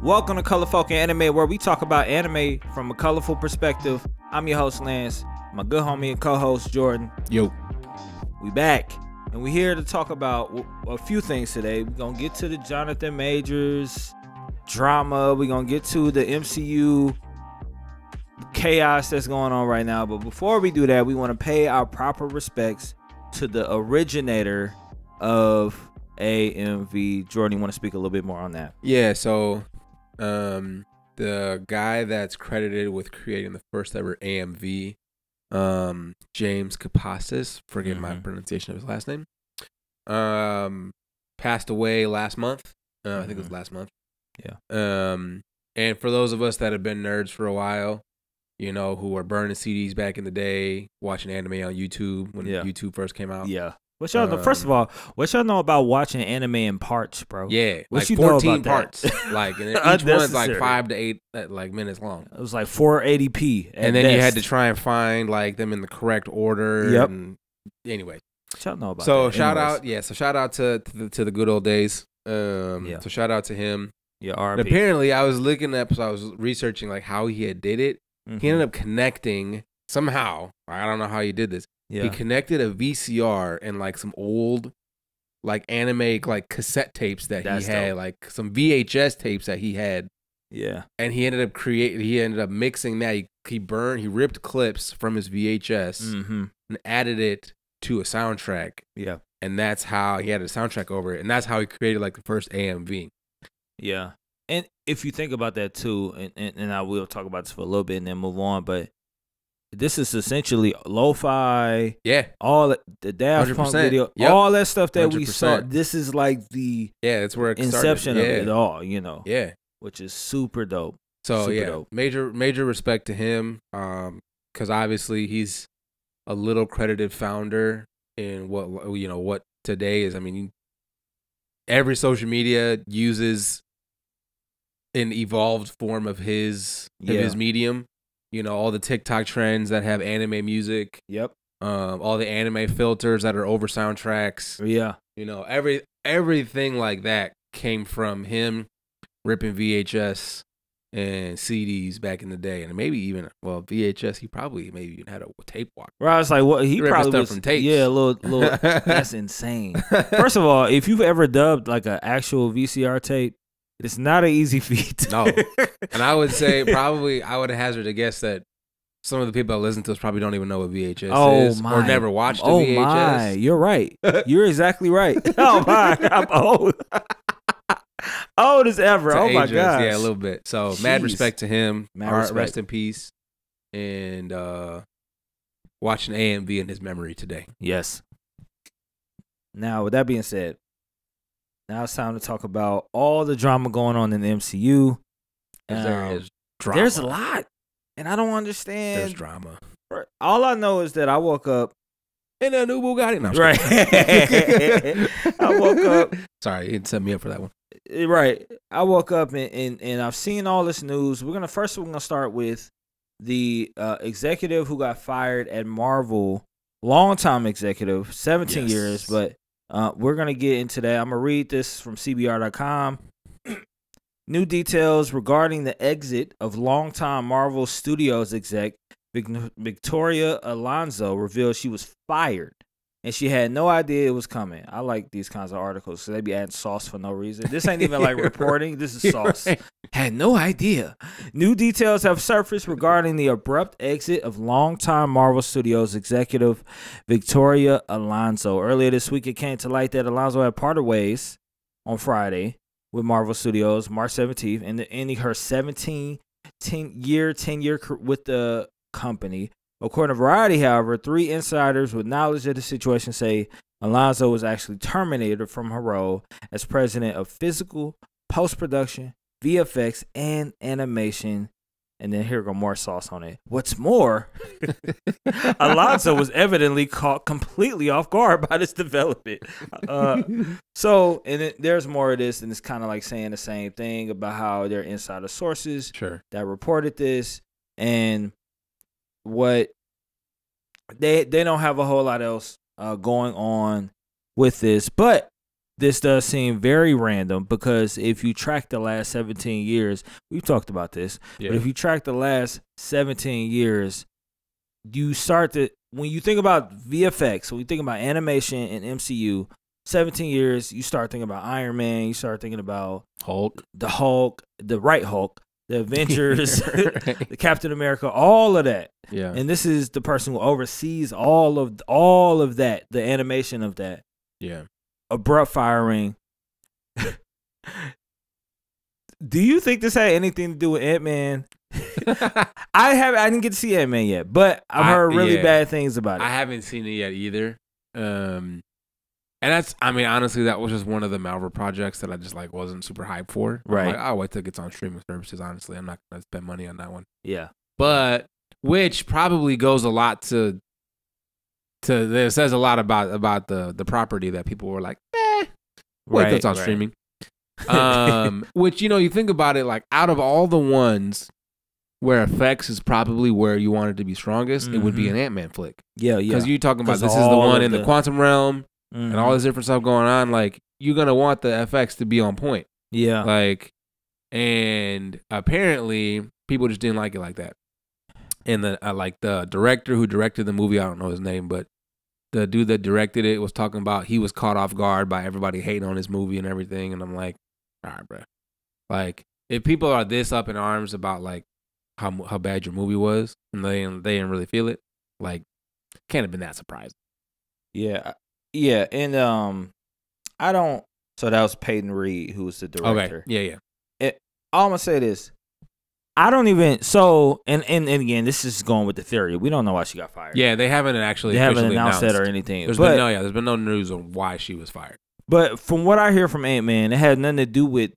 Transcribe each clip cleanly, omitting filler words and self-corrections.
Welcome to Colorful Anime, where we talk about anime from a colorful perspective. I'm your host, Lance. My good homie and co-host, Jordan. Yo. We back, and we're here to talk about a few things today. We're going to get to the Johnathan Majors drama. We're going to get to the MCU chaos that's going on right now. But before we do that, we want to pay our proper respects to the originator of AMV. Jordan, you want to speak a little bit more on that? Yeah, so the guy that's credited with creating the first ever AMV, James Kapassis, forget my pronunciation of his last name, passed away last month. I think it was last month. Yeah. And for those of us that have been nerds for a while, you know, who were burning CDs back in the day, watching anime on YouTube when YouTube first came out. Yeah. What y'all know? First of all, what y'all know about watching anime in parts, bro? Yeah, what like you 14 know about parts. Like, and each one's like 5 to 8 like minutes long. It was like 480p. And then you had to try and find like them in the correct order. Yep. And anyway, what y'all know about so that? shout out, so shout out to the good old days. So shout out to him. Yeah, and apparently, I was looking up, so I was researching like how he had did it. He ended up connecting somehow. I don't know how he did this. Yeah. He connected a VCR and like some old like anime like cassette tapes that he had, like some VHS tapes that he had. Yeah. And he ended up mixing that. He ripped clips from his VHS and added it to a soundtrack. Yeah. And that's how he had a soundtrack over it. And that's how he created like the first AMV. Yeah. And if you think about that too, and I will talk about this for a little bit and then move on, but this is essentially lo-fi. Yeah. All the Daft Punk video. Yep. All that stuff that 100%. We saw. This is like the that's where it inception started. of it all, you know. Yeah. Which is super dope. So super dope. Major respect to him. Because obviously he's a little credited founder in what today is. I mean, every social media uses an evolved form of his medium. You know, all the TikTok trends that have anime music. Yep. All the anime filters that are over soundtracks. Yeah. You know, everything like that came from him ripping VHS and CDs back in the day, and maybe even VHS. He probably maybe even had a tape walk. Right. It's like he probably was from tapes. Yeah, a little. That's insane. First of all, if you've ever dubbed like an actual VCR tape, it's not an easy feat. No. And I would say I would hazard a guess that some of the people that listen to us probably don't even know what VHS is or never watched a VHS. Oh my, you're right. You're exactly right. Oh my, I'm old. Old as ever. Oh my god. Yeah, a little bit. So jeez. Mad respect to him. Rest in peace. And watching AMV in his memory today. Yes. Now, with that being said, now it's time to talk about all the drama going on in the MCU. There is drama. There's a lot, and I don't understand. There's drama. All I know is that I woke up in a new Bugatti. No, right. I woke up. Sorry, you set me up for that one. Right. I woke up and I've seen all this news. We're gonna start with the executive who got fired at Marvel, longtime executive, 17 years, but. We're going to get into that. I'm going to read this from CBR.com. New details regarding the exit of longtime Marvel Studios exec Victoria Alonso revealed she was fired, and she had no idea it was coming. I like these kinds of articles, so they be adding sauce for no reason. This ain't even like reporting. This is sauce. Right. Had no idea. New details have surfaced regarding the abrupt exit of longtime Marvel Studios executive Victoria Alonso. Earlier this week, it came to light that Alonso had parted ways on Friday with Marvel Studios, March 17th, and ending her 10-year tenure with the company. According to Variety, however, 3 insiders with knowledge of the situation say Alonso was actually terminated from her role as president of physical, post-production, VFX, and animation. And then here go more sauce on it. What's more, Alonso was evidently caught completely off guard by this development. There's more of this, and it's kind of like saying the same thing about how there are insider sources that reported this, and what they don't have a whole lot else going on with this. But this does seem very random because if you track the last 17 years, we've talked about this, but if you track the last 17 years, you start to, when you think about VFX, when you think about animation and MCU, 17 years, you start thinking about Iron Man, you start thinking about Hulk, the right Hulk, the Avengers, the Captain America, all of that. Yeah. And this is the person who oversees all of that, the animation of that. Yeah. Abrupt firing. Do you think this had anything to do with Ant-Man? I didn't get to see Ant-Man yet, but I've heard really bad things about it. I haven't seen it yet either. And that's, I mean, honestly, that was just one of the Marvel projects that I just like wasn't super hyped for. Right. Like, I'll wait till it gets on streaming services. Honestly, I'm not gonna spend money on that one. Yeah. But which probably goes a lot to it says a lot about the property that people were like, wait till it's on streaming. Which, you know, you think about it, like out of all the ones where effects is probably where you want it to be strongest, it would be an Ant-Man flick. Yeah. Because you're talking about this is the one in the quantum realm and all this different stuff going on. Like, you're going to want the effects to be on point. Yeah. Like, and apparently people just didn't like it like that. And the director who directed the movie, I don't know his name, but the dude that directed it was talking about he was caught off guard by everybody hating on his movie and everything. And I'm like, all right, bro. Like, if people are this up in arms about like how bad your movie was and they didn't really feel it, like, can't have been that surprising. Yeah. Yeah. And I don't. So that was Peyton Reed, who was the director. Okay. Yeah. All I'm gonna say this. I don't even and again, this is going with the theory. We don't know why she got fired. Yeah, they haven't actually announced that or anything. There's been no news on why she was fired. But from what I hear from Ant-Man, it had nothing to do with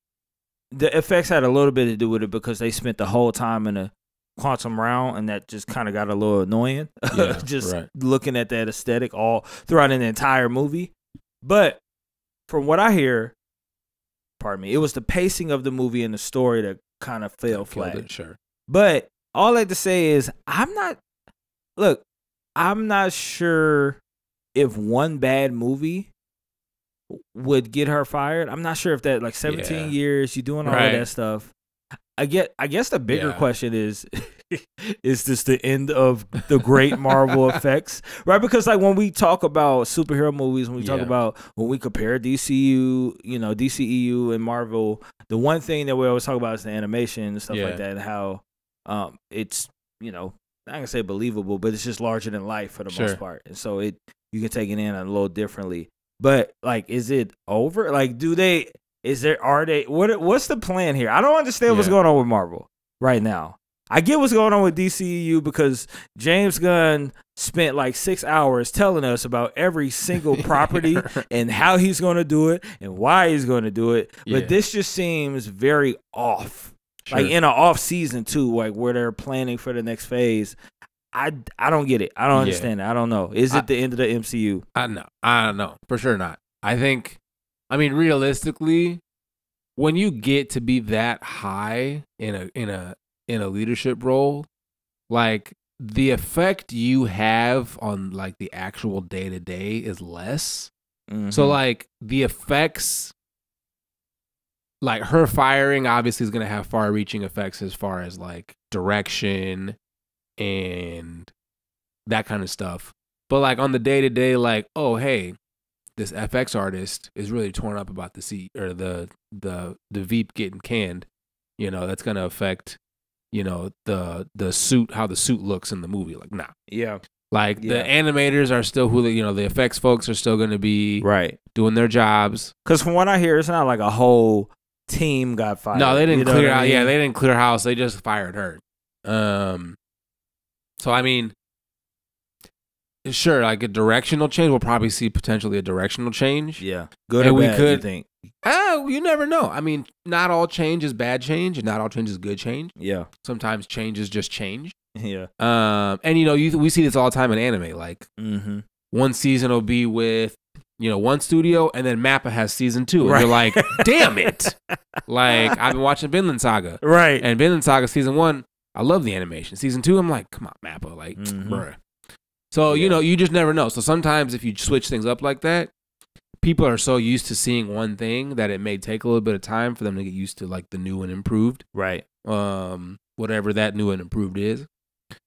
the effects. Had a little bit to do with it because they spent the whole time in a quantum realm, and that just kind of got a little annoying. Yeah, just looking at that aesthetic all throughout an entire movie. But from what I hear, pardon me, it was the pacing of the movie and the story that kind of fell flat. Sure. But all I have to say is I'm not sure if one bad movie would get her fired. I'm not sure if that, like, 17 years, you doing all of that stuff. I guess the bigger question is this the end of the great Marvel effects? Right? Because, like, when we talk about superhero movies, when we compare DCEU and Marvel, the one thing that we always talk about is the animation and stuff like that, and how it's, you know, not gonna say believable, but it's just larger than life for the most part. And so you can take it in a little differently. But, like, is it over? Like, what's the plan here? I don't understand what's going on with Marvel right now. I get what's going on with DCEU because James Gunn spent like 6 hours telling us about every single property and how he's going to do it and why he's going to do it. But this just seems very off. Like in an off season too, like where they're planning for the next phase. I don't get it. I don't understand it. I don't know. Is it the end of the MCU? I don't know. For sure not. I mean, realistically, when you get to be that high in a leadership role, like, the effect you have on, like, the actual day-to-day is less. So, like, the effects, like, her firing obviously is going to have far-reaching effects as far as, like, direction and that kind of stuff. But, like, on the day-to-day, like, oh, hey, this FX artist is really torn up about the Veep getting canned. You know, that's going to affect, you know, the suit, how the suit looks in the movie. Like, nah. Yeah. Like, the animators are still the effects folks are still going to be doing their jobs. Because from what I hear, it's not like a whole team got fired. No, they didn't clear out. Yeah, they didn't clear house. They just fired her. So, I mean, sure, like a directional change. We'll probably see potentially a directional change. Yeah. Good or bad, you think? You never know. I mean, not all change is bad change, and not all change is good change. Yeah. Sometimes change is just change. Yeah. And, you know, we see this all the time in anime. Like, one season will be with, you know, one studio, and then Mappa has season 2. And you're like, damn it. Like, I've been watching Vinland Saga. Right. And Vinland Saga season 1, I love the animation. Season 2, I'm like, come on, Mappa. Like, bruh. So, you know, you just never know. So sometimes if you switch things up like that, people are so used to seeing one thing that it may take a little bit of time for them to get used to like the new and improved. Right. Whatever that new and improved is.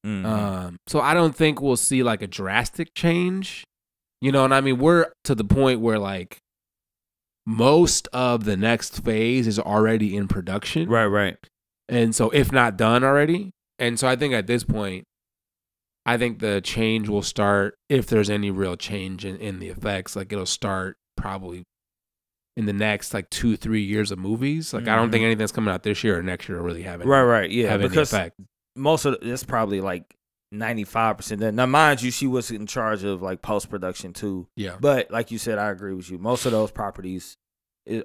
So I don't think we'll see like a drastic change. You know, and I mean, we're to the point where like most of the next phase is already in production. Right. And so if not done already. And so I think at this point, I think the change will start, if there's any real change in the effects, like it'll start probably in the next like 2-3 years of movies. Like I don't think anything that's coming out this year or next year will really have any, have any effect. Most of it's probably like 95%. Now, mind you, she was in charge of like post-production too. Yeah. But like you said, I agree with you. Most of those properties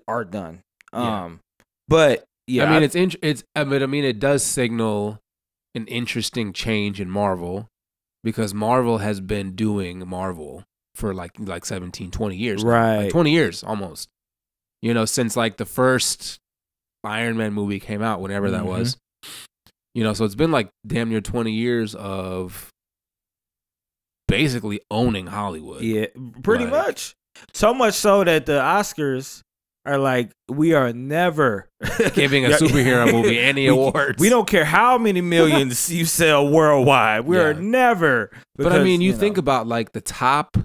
are done. Yeah. But yeah, I mean, it does signal an interesting change in Marvel, because Marvel has been doing Marvel for like 17, 20 years. Right. Like 20 years almost. You know, since like the first Iron Man movie came out, whenever that was. You know, so it's been like damn near 20 years of basically owning Hollywood. Yeah, pretty much. So much so that the Oscars are like, we are never giving a superhero movie any awards. We don't care how many millions you sell worldwide. We are never. Because, but I mean, you think about like the top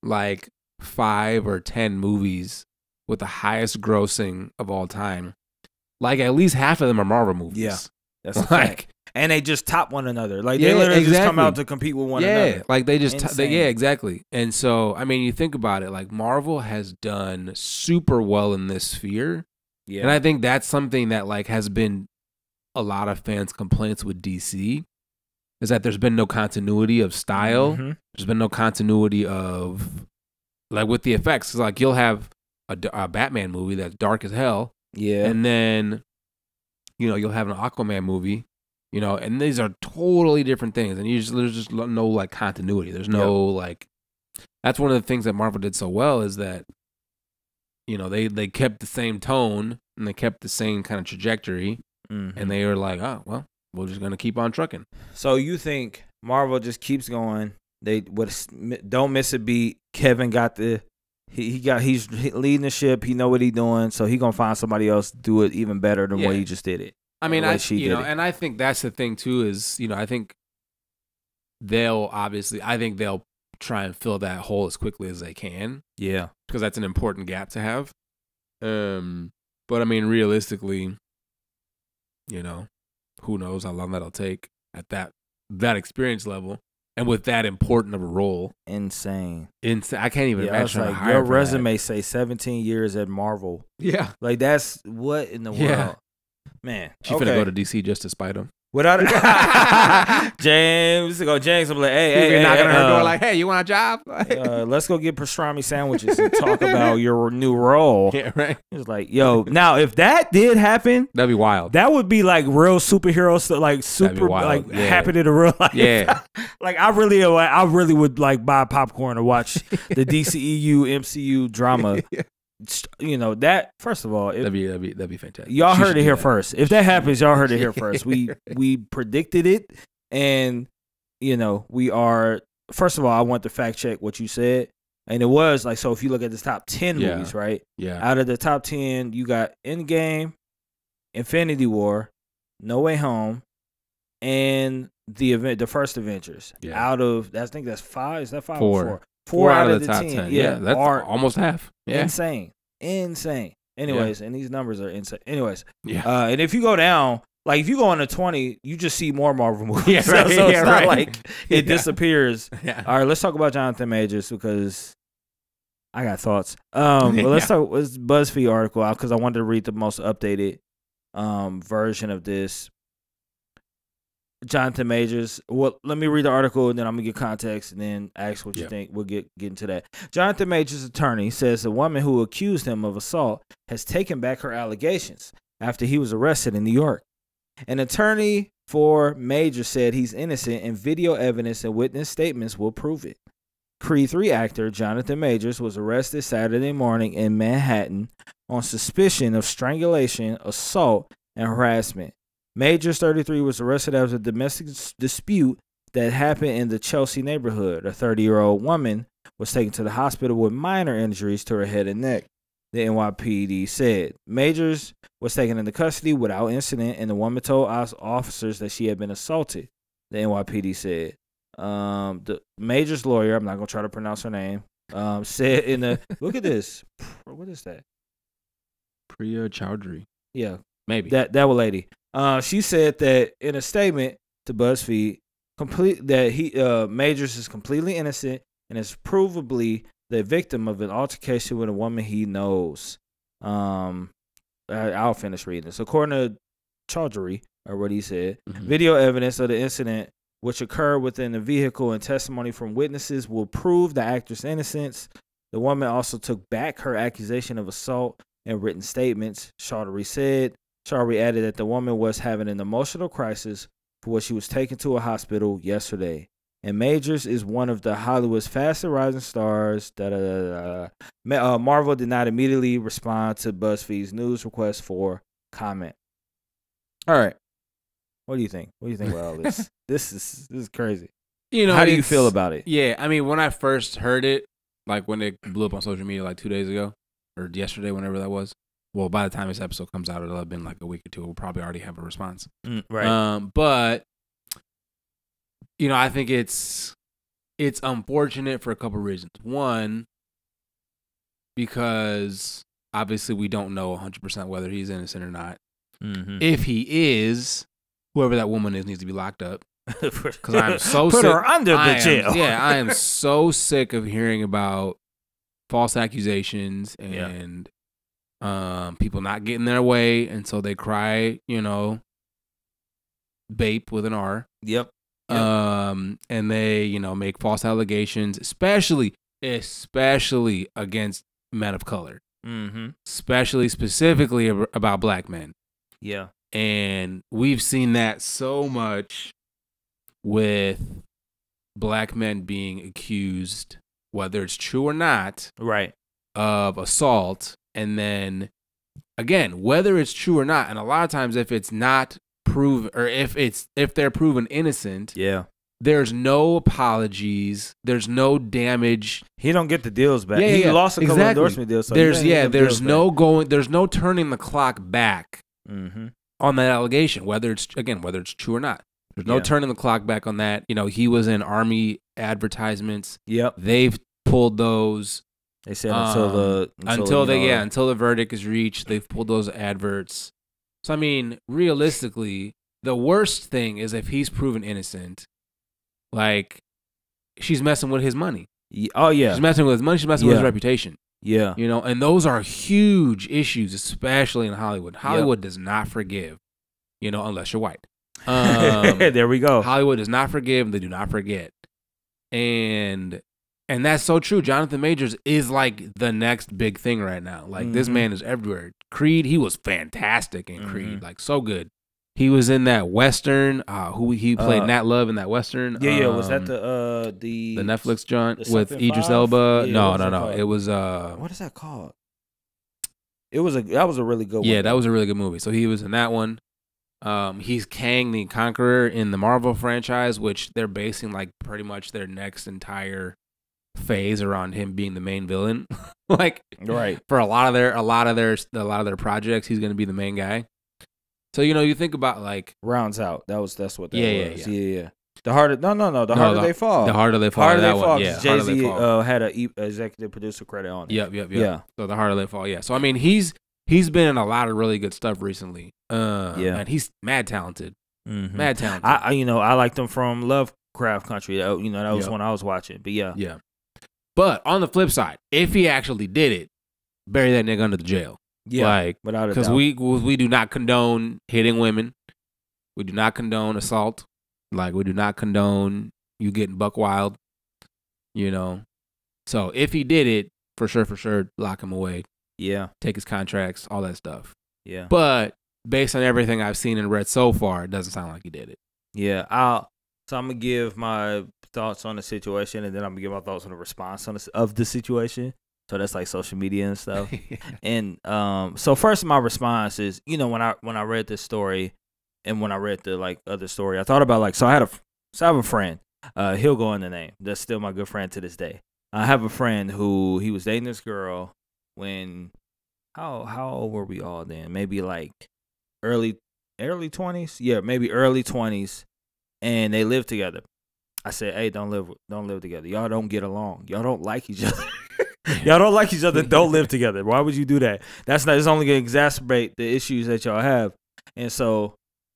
like 5 or 10 movies with the highest grossing of all time. Like at least half of them are Marvel movies. Yeah. That's a fact. And they just top one another. Like they literally just come out to compete with one another. Yeah, like they just exactly. And so, I mean, you think about it, like Marvel has done super well in this sphere. Yeah. And I think that's something that like has been a lot of fans' complaints with DC, is that there's been no continuity of style. There's been no continuity of like with the effects. 'Cause like you'll have a Batman movie that's dark as hell. Yeah. And then you know, you'll have an Aquaman movie, you know, and these are totally different things. And there's just no like continuity. There's no like, that's one of the things that Marvel did so well, is that, you know, they kept the same tone and they kept the same kind of trajectory. And they were like, oh, well, we're just going to keep on trucking. So you think Marvel just keeps going? They don't miss a beat. Kevin got he's leading the ship. He know what he's doing, so he gonna find somebody else to do it even better than what he just did it. I mean, and I think that's the thing too. Is, you know, I think they'll try and fill that hole as quickly as they can. Yeah, because that's an important gap to have. But I mean, realistically, you know, who knows how long that'll take at that experience level. And with that important of a role. Insane. I can't even imagine. Like, your resume say 17 years at Marvel. Yeah. Like, that's what in the world? Man. She finna go to DC just to spite him. Without James, I'm like, hey, knocking on her door like, hey, you want a job? Let's go get pastrami sandwiches and talk about your new role. Yeah, right. It's like, yo, now if that did happen, that'd be wild. That would be like real superhero stuff, like super, like happen in the real life. Yeah, like I really would like buy popcorn to watch the DCEU MCU drama. You know that. First of all, that'd be fantastic. Y'all heard it here first. If that happens, y'all heard it here first. We predicted it, and you know we are. First of all, I want to fact check what you said, and it was like, so. If you look at the top 10 movies, right? Yeah. Out of the top 10, you got Endgame, Infinity War, No Way Home, and the first Avengers. Yeah. Out of I think that's 5. Is that 5 or 4? 4 out of the top 10. Yeah, that's almost half. Yeah. Insane. Anyways, and these numbers are insane. Anyways, and if you go down, like if you go on to 20, you just see more Marvel movies. Yeah, right. So it's not like it disappears. Yeah. All right, let's talk about Johnathan Majors because I got thoughts. But let's talk this BuzzFeed article out because I wanted to read the most updated version of this. Johnathan Majors. Well, let me read the article and then I'm gonna get context and then ask what you think. We'll get into that. Johnathan Majors' attorney says the woman who accused him of assault has taken back her allegations after he was arrested in New York. An attorney for Majors said he's innocent and video evidence and witness statements will prove it. Creed 3 actor Johnathan Majors was arrested Saturday morning in Manhattan on suspicion of strangulation, assault, and harassment. Majors, 33, was arrested after a domestic dispute that happened in the Chelsea neighborhood. A 30-year-old woman was taken to the hospital with minor injuries to her head and neck, the NYPD said. Majors was taken into custody without incident, and the woman told officers that she had been assaulted, the NYPD said. The Majors' lawyer, I'm not going to try to pronounce her name, said in the, look at this. What is that? Priya Chowdhury. Yeah. Maybe. That lady. She said that in a statement to BuzzFeed, Majors is completely innocent and is provably the victim of an altercation with a woman he knows. I'll finish reading this. According to Chaudhary, or what he said, video evidence of the incident, which occurred within the vehicle, and testimony from witnesses will prove the actor's innocence. The woman also took back her accusation of assault in written statements, Chaudhary said. Chaudhary added that the woman was having an emotional crisis for which she was taken to a hospital yesterday. And Majors is one of the Hollywood's fastest rising stars. Marvel did not immediately respond to BuzzFeed's news request for comment. All right. What do you think? What do you think about all this? This is crazy. You know, how do you feel about it? Yeah, I mean, when I first heard it, like when it blew up on social media like 2 days ago or yesterday, whenever that was. Well, by the time this episode comes out, it'll have been like a week or two. We'll probably already have a response. Right. But you know, I think it's unfortunate for a couple of reasons. One, because obviously we don't know 100% whether he's innocent or not. If he is, whoever that woman is needs to be locked up. Because I'm so put sick. her under the jail. I am so sick of hearing about false accusations and people not getting their way, and so they cry, you know, bape with an R. Yep. And they, you know, make false allegations, especially against men of color. Specifically about black men. Yeah. And we've seen that so much with black men being accused, whether it's true or not, right, of assault. And then again, whether it's true or not, and a lot of times if it's not proven, or if they're proven innocent, there's no apologies, there's no damage. He don't get the deals back. He lost a couple endorsement deals. So there's no turning the clock back on that allegation, whether it's true or not. There's no turning the clock back on that. You know, he was in Army advertisements. Yep. They've pulled those. They said until the verdict is reached, they've pulled those adverts. So I mean, realistically, the worst thing is if he's proven innocent, like she's messing with his money. Oh yeah. She's messing with his money, she's messing with his reputation. Yeah. You know, and those are huge issues, especially in Hollywood. Hollywood does not forgive, you know, unless you're white. There we go. Hollywood does not forgive, and they do not forget. And that's so true. Johnathan Majors is like the next big thing right now. Like this man is everywhere. Creed, he was fantastic in Creed, like so good. He was in that Western. He played Nat Love in that Western. Was that the Netflix joint with Idris Elba? No. It was what is that called? That was a really good one. Yeah, that was a really good movie. So he was in that one. He's Kang the Conqueror in the Marvel franchise, which they're basing like pretty much their next entire phase around him being the main villain. Like for a lot of their projects, he's going to be the main guy. So you know, you think about like Rounds Out. That's what that was. Yeah. The harder they fall. The harder they fall. That one. Yeah. Jay-Z had a executive producer credit on it. Yep. Yeah. So the harder they fall. Yeah. So I mean, he's been in a lot of really good stuff recently. And he's mad talented. Mad talented. I liked him from Lovecraft Country. That was when I was watching. But yeah. But on the flip side, if he actually did it, bury that nigga under the jail. Yeah, like, without a doubt. Because we do not condone hitting women. We do not condone assault. Like, we do not condone you getting buck wild. You know? So if he did it, for sure, lock him away. Yeah. Take his contracts, all that stuff. Yeah. But based on everything I've seen and read so far, it doesn't sound like he did it. Yeah. I'm going to give my thoughts on the situation, and then I'm going to give my thoughts on the response of the situation. So that's like social media and stuff. And so first, my response is, when I read this story and when I read the like other story, I thought about like, so I have a friend. He'll go in the name. That's still my good friend to this day. I have a friend who he was dating this girl when how old were we all then? Maybe like early 20s. Yeah, maybe early 20s, and they lived together. I said, "Hey, don't live together. Y'all don't get along. Y'all don't like each other. Y'all don't like each other. Don't live together. Why would you do that? That's not. It's only gonna exacerbate the issues that y'all have." And so,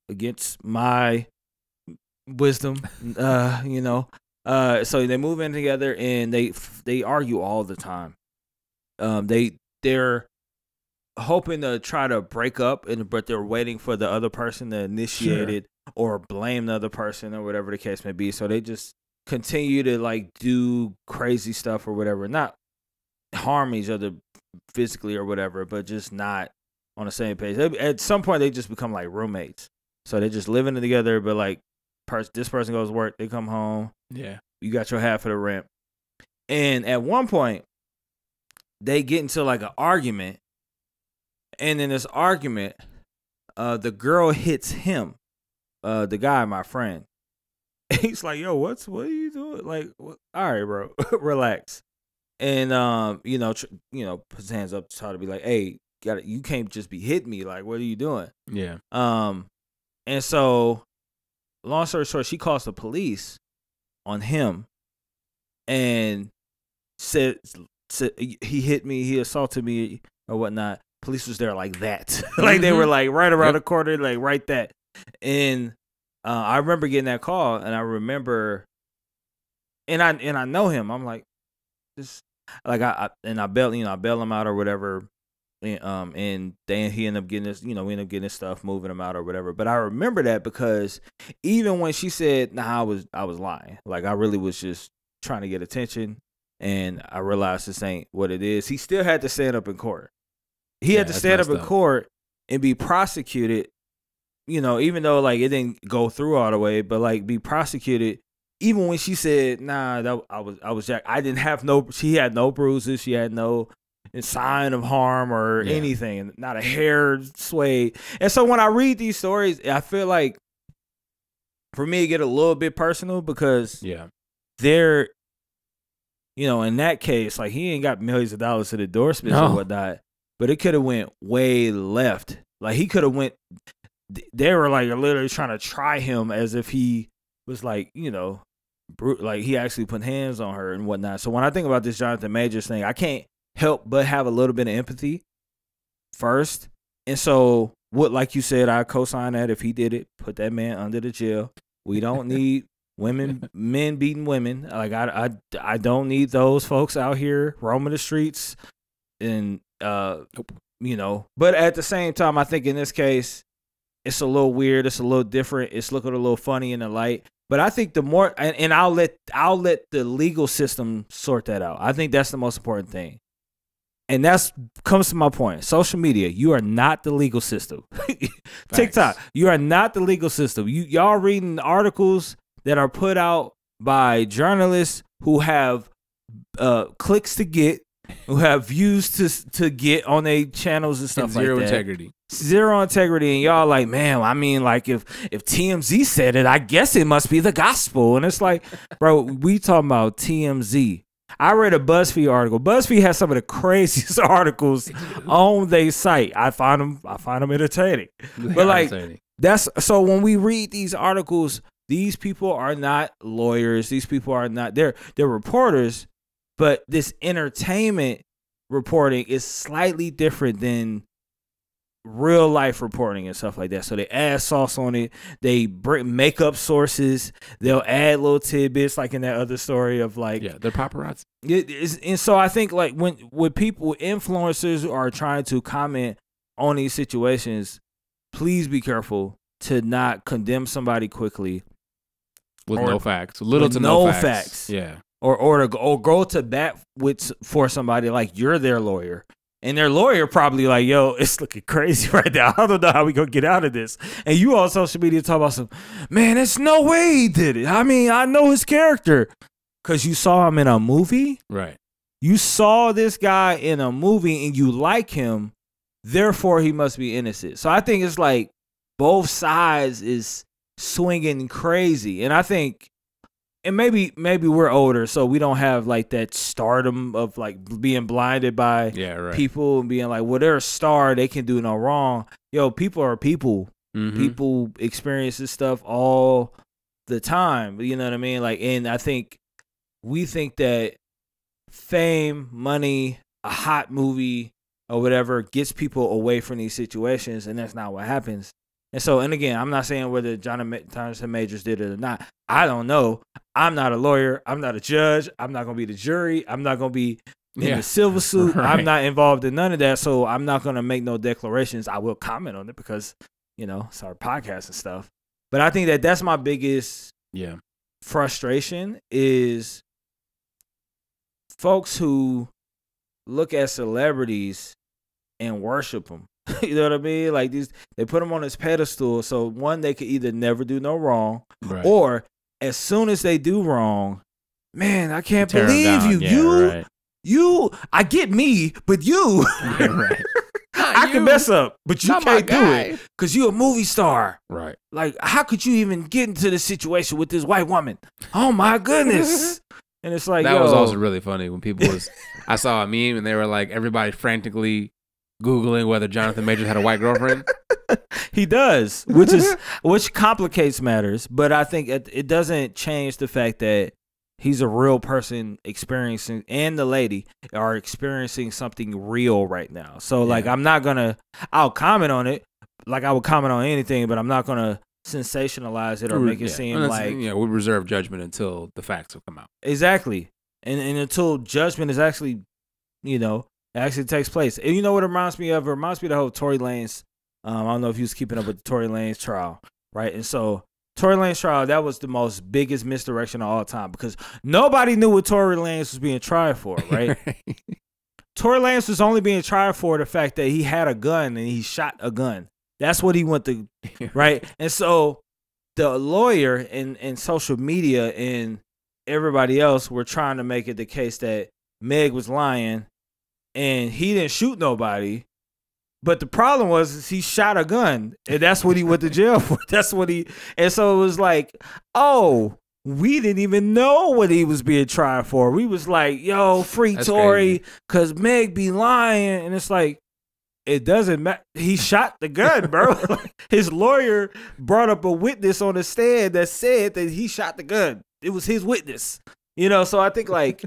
against my wisdom, so they move in together and they argue all the time. They're hoping to try to break up, but they're waiting for the other person to initiate it or blame the other person or whatever the case may be. So they just continue to like do crazy stuff or whatever, not harm each other physically or whatever, but just not on the same page. At some point, they just become like roommates. So they're just living together, but like this person goes to work, they come home. Yeah, you got your half of the rent. And at one point, they get into like an argument. And in this argument, the girl hits him, the guy, my friend. He's like, "Yo, what are you doing? Like, all right, bro, relax." And puts his hands up to try to be like, "Hey, you can't just be hitting me. Like, what are you doing?" Yeah. And so, long story short, she calls the police on him, and said he hit me, he assaulted me, or whatnot. Police was there like that. Like they were like right around the corner, like right that. And I remember getting that call, and I remember, and I know him. I'm like, this, like I bail him out or whatever. And then he ended up getting this, we ended up getting his stuff, moving him out or whatever. But I remember that because even when she said, "Nah, I was lying. Like I really was just trying to get attention," and I realized this ain't what it is. He still had to stand up in court. He had to stand up in court and be prosecuted, even though like it didn't go through all the way, but like be prosecuted. Even when she said, "Nah, I was Jack," she had no bruises, she had no sign of harm or anything, not a hair swayed. And so when I read these stories, I feel like for me it get a little bit personal because they're, in that case, like he ain't got millions of dollars in endorsements or whatnot. But it could have went way left. Like he could have went. They were like literally trying to try him as if he was like like he actually put hands on her and whatnot. So when I think about this Johnathan Majors thing, I can't help but have a little bit of empathy first. And so like you said, I co-sign that if he did it, put that man under the jail. We don't need men beating women. Like I don't need those folks out here roaming the streets and. But at the same time, I think in this case, it's a little weird. It's a little different. It's looking a little funny in the light. But I think the more, and I'll let the legal system sort that out. I think that's the most important thing. And that's comes to my point. Social media, you are not the legal system. TikTok, you are not the legal system. Y'all reading articles that are put out by journalists who have clicks to get, who have views to get on their channels and stuff like that. Zero integrity. And y'all like, man, I mean, like if TMZ said it, I guess it must be the gospel. And it's like, bro, we talking about TMZ. I read a BuzzFeed article. BuzzFeed has some of the craziest articles on their site. I find them entertaining. But like that's so when we read these articles, these people are not lawyers. These people are not they're reporters. But this entertainment reporting is slightly different than real life reporting and stuff like that. So they add sauce on it. They make up sources. They'll add little tidbits, like in that other story of like they're paparazzi. And so I think like when people, influencers are trying to comment on these situations, please be careful to not condemn somebody quickly with no facts, little to no facts. Yeah. Or go to bat for somebody like you're their lawyer. And their lawyer probably like, yo, it's looking crazy right now. I don't know how we gonna get out of this. And you on social media talk about some, man, there's no way he did it. I mean, I know his character. Because you saw him in a movie. Right. You saw this guy in a movie and you like him. Therefore, he must be innocent. So I think it's like both sides is swinging crazy. And I think and maybe we're older, so we don't have like that stardom of like being blinded by people and being like, well, they're a star, they can do no wrong. Yo, people are people. People experience this stuff all the time. You know what I mean? Like, and I think we think that fame, money, a hot movie or whatever gets people away from these situations, and that's not what happens. And so, and again, I'm not saying whether Johnathan Majors did it or not. I don't know. I'm not a lawyer. I'm not a judge. I'm not going to be the jury. I'm not going to be in the civil suit. Right. I'm not involved in none of that, so I'm not going to make no declarations. I will comment on it because, you know, it's our podcast and stuff. But I think that that's my biggest frustration is folks who look at celebrities and worship them. You know what I mean? Like they put them on this pedestal. So one, they could either never do no wrong, or as soon as they do wrong, man, I can't believe you. You, I get me, but you, I can mess up, but you can't do it because you're a movie star. Right. Like, how could you even get into this situation with this white woman? Oh my goodness. And it's like, that was also really funny when people I saw a meme and they were like, everybody frantically Googling whether Johnathan Majors had a white girlfriend. He does, which complicates matters. But I think it doesn't change the fact that he's a real person experiencing, and the lady are experiencing something real right now. So like, I'll comment on it like I would comment on anything, but I'm not gonna sensationalize it or make it seem like we reserve judgment until the facts will come out. Exactly, and until judgment is actually, actually takes place. And you know what it reminds me of? It reminds me of the whole Tory Lanez. I don't know if you was keeping up with the Tory Lanez trial, right? And so Tory Lanez trial, that was the most biggest misdirection of all time because nobody knew what Tory Lanez was being tried for, right? Tory Lanez was only being tried for the fact that he had a gun and he shot a gun. That's what he went to, right? And so the lawyer and social media and everybody else were trying to make it the case that Meg was lying and he didn't shoot nobody. But the problem was he shot a gun, and that's what he went to jail for. And so it was like, oh, we didn't even know what he was being tried for. We was like, yo, free Tory, because Meg be lying. And it's like, it doesn't matter. He shot the gun, bro. His lawyer brought up a witness on the stand that said that he shot the gun. It was his witness. So I think like,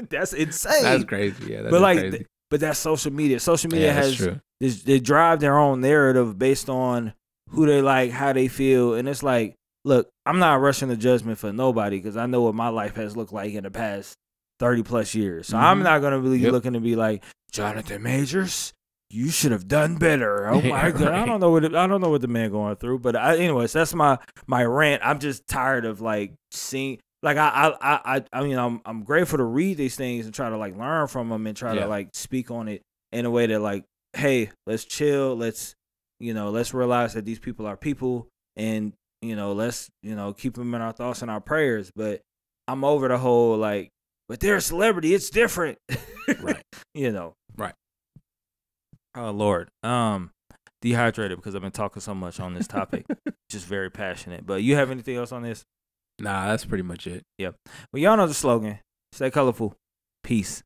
that's insane. That's crazy. Yeah, that's crazy. But that's social media. Social media they drive their own narrative based on who they like, how they feel. And it's like, look, I'm not rushing to judgment for nobody because I know what my life has looked like in the past 30 plus years. So I'm not going to really looking to be like, Johnathan Majors, you should have done better. Oh my God. I don't know what the man going through. But anyways, that's my rant. I'm just tired of like seeing. Like I mean, I'm grateful to read these things and try to like learn from them and try to like speak on it in a way that like, hey, let's chill, let's realize that these people are people, and let's keep them in our thoughts and our prayers. But I'm over the whole like, but they're a celebrity, it's different, right? Right. Oh Lord, dehydrated because I've been talking so much on this topic, just very passionate. But you have anything else on this? Nah, that's pretty much it. Yep. Well, y'all know the slogan. Stay colorful. Peace.